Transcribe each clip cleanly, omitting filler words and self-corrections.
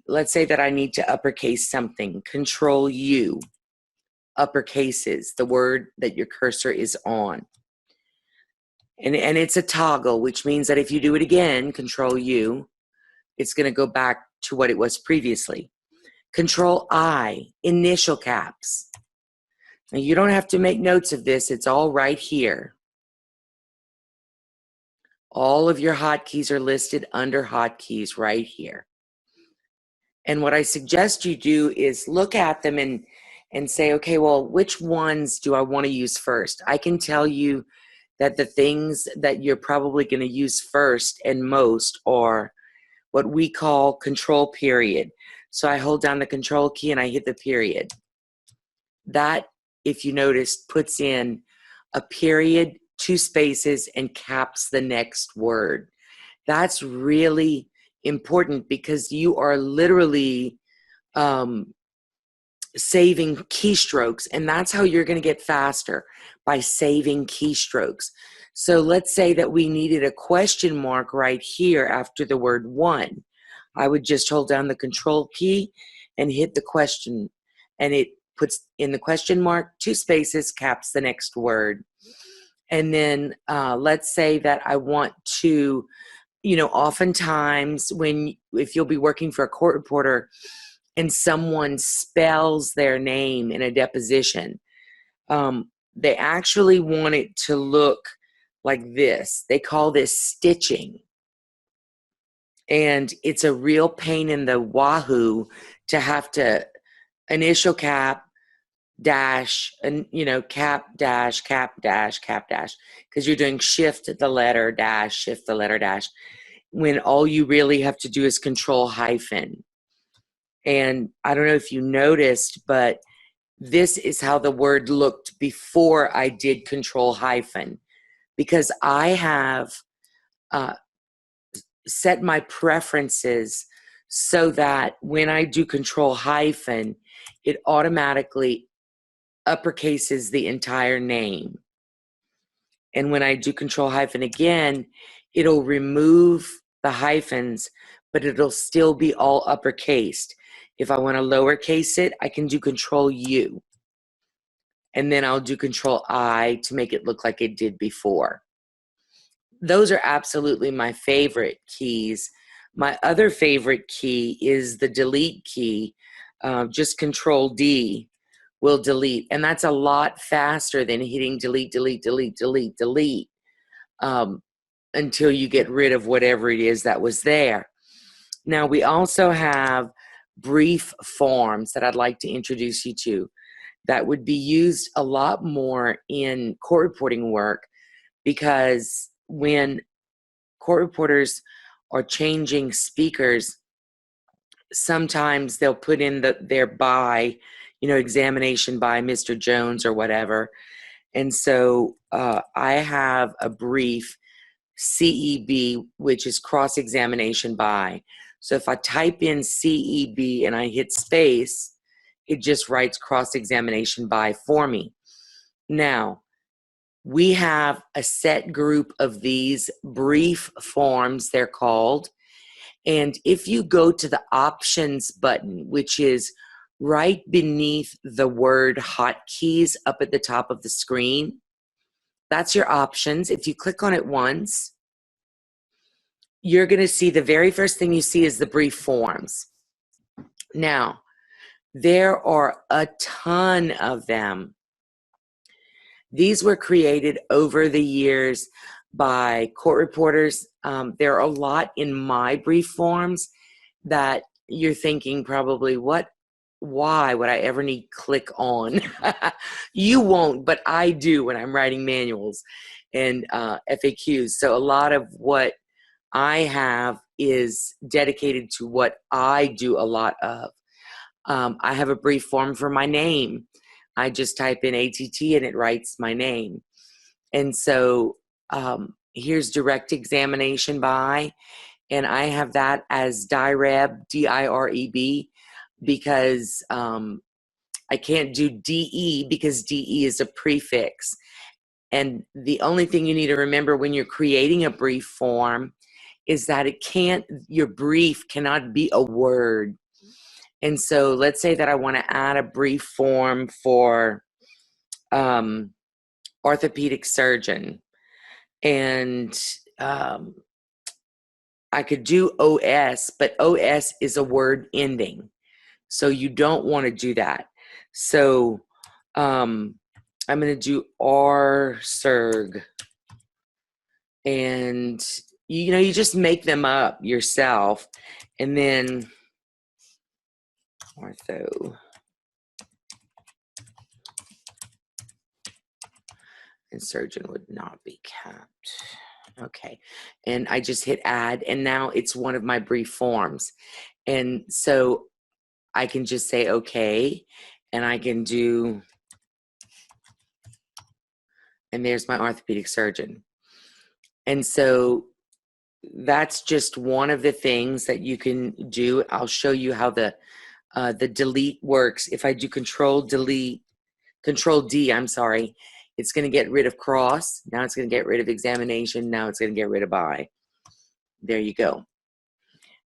let's say that I need to uppercase something, Control U, uppercases, the word that your cursor is on. And it's a toggle, which means that if you do it again, Control U, it's going to go back to what it was previously. Control I, initial caps. Now you don't have to make notes of this, it's all right here. All of your hotkeys are listed under hotkeys right here. And what I suggest you do is look at them and say, okay, well, which ones do I want to use first? I can tell you that the things that you're probably going to use first and most are what we call control period. So I hold down the control key and I hit the period. That, if you notice, puts in a period, 2 spaces, and caps the next word. That's really important because you are literally saving keystrokes, and that's how you're going to get faster, by saving keystrokes. So let's say that we needed a question mark right here after the word one. I would just hold down the control key and hit the question, and it puts in the question mark, 2 spaces, caps the next word. And then let's say that I want to, oftentimes if you'll be working for a court reporter and someone spells their name in a deposition, they actually want it to look like this. They call this stitching. And it's a real pain in the wahoo to have to initial cap, dash, and cap, dash, cap, dash, cap, dash, because you're doing shift the letter dash, shift the letter dash, when all you really have to do is control hyphen. And I don't know if you noticed, but this is how the word looked before I did control hyphen, because I have set my preferences so that when I do control hyphen, it automatically uppercases the entire name. And when I do control hyphen again, it'll remove the hyphens, but it'll still be all uppercased. If I want to lowercase it, I can do control U. And then I'll do control I to make it look like it did before. Those are absolutely my favorite keys. My other favorite key is the delete key. Just control D will delete. And that's a lot faster than hitting delete, delete, delete, delete, delete, until you get rid of whatever it is that was there. Now, we also have brief forms that I'd like to introduce you to that would be used a lot more in court reporting work, because when court reporters are changing speakers, sometimes they'll put in their by, examination by Mr. Jones or whatever. And so I have a brief CEB, which is cross-examination by. So if I type in CEB and I hit space, it just writes cross-examination by for me. Now, we have a set group of these brief forms, they're called. And if you go to the options button, which is right beneath the word hotkeys up at the top of the screen, that's your options. If you click on it once, you're going to see the very first thing you see is the brief forms. Now, there are a ton of them. These were created over the years by court reporters. There are a lot in my brief forms that you're thinking probably, why would I ever need click on? You won't, but I do when I'm writing manuals and FAQs. So a lot of what I have is dedicated to what I do a lot of. I have a brief form for my name. I just type in ATT and it writes my name. And so here's direct examination by, and I have that as DIREB, D-I-R-E-B, because I can't do DE because DE is a prefix. And the only thing you need to remember when you're creating a brief form is that your brief cannot be a word. And so let's say that I want to add a brief form for orthopedic surgeon. And I could do OS, but OS is a word ending. So you don't want to do that. So I'm going to do RSurg. And, you just make them up yourself. And then ortho. And surgeon would not be kept. Okay. And I just hit add, and now it's one of my brief forms. And so I can just say okay, and I can do, and there's my orthopedic surgeon. And so that's just one of the things that you can do. I'll show you how the delete works. If I do control D, it's going to get rid of cross. Now it's going to get rid of examination. Now it's going to get rid of by. There you go.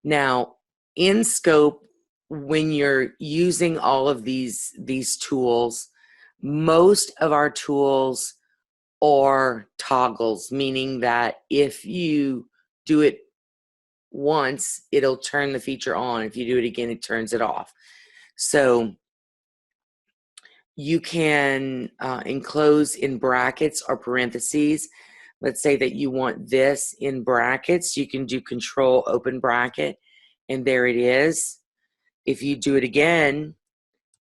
Now, in Scope, when you're using all of these tools, most of our tools are toggles, meaning that if you do it once, it'll turn the feature on. If you do it again, it turns it off. So you can enclose in brackets or parentheses. Let's say that you want this in brackets. You can do control open bracket, and there it is. If you do it again,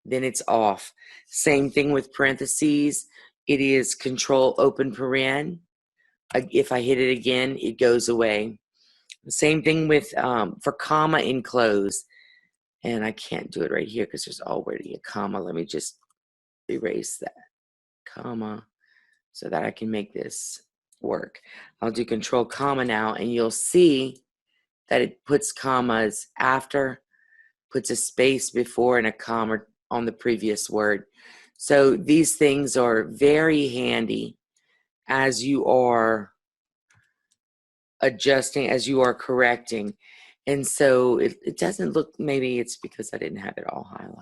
then it's off. Same thing with parentheses. It is control open paren. If I hit it again, it goes away. Same thing with for comma enclose. And I can't do it right here because there's already a comma. Let me just erase that comma so that I can make this work. I'll do control comma now, and you'll see that it puts commas after, puts a space before, and a comma on the previous word. So these things are very handy as you are adjusting, as you are correcting. And so it doesn't look, maybe it's because I didn't have it all highlighted.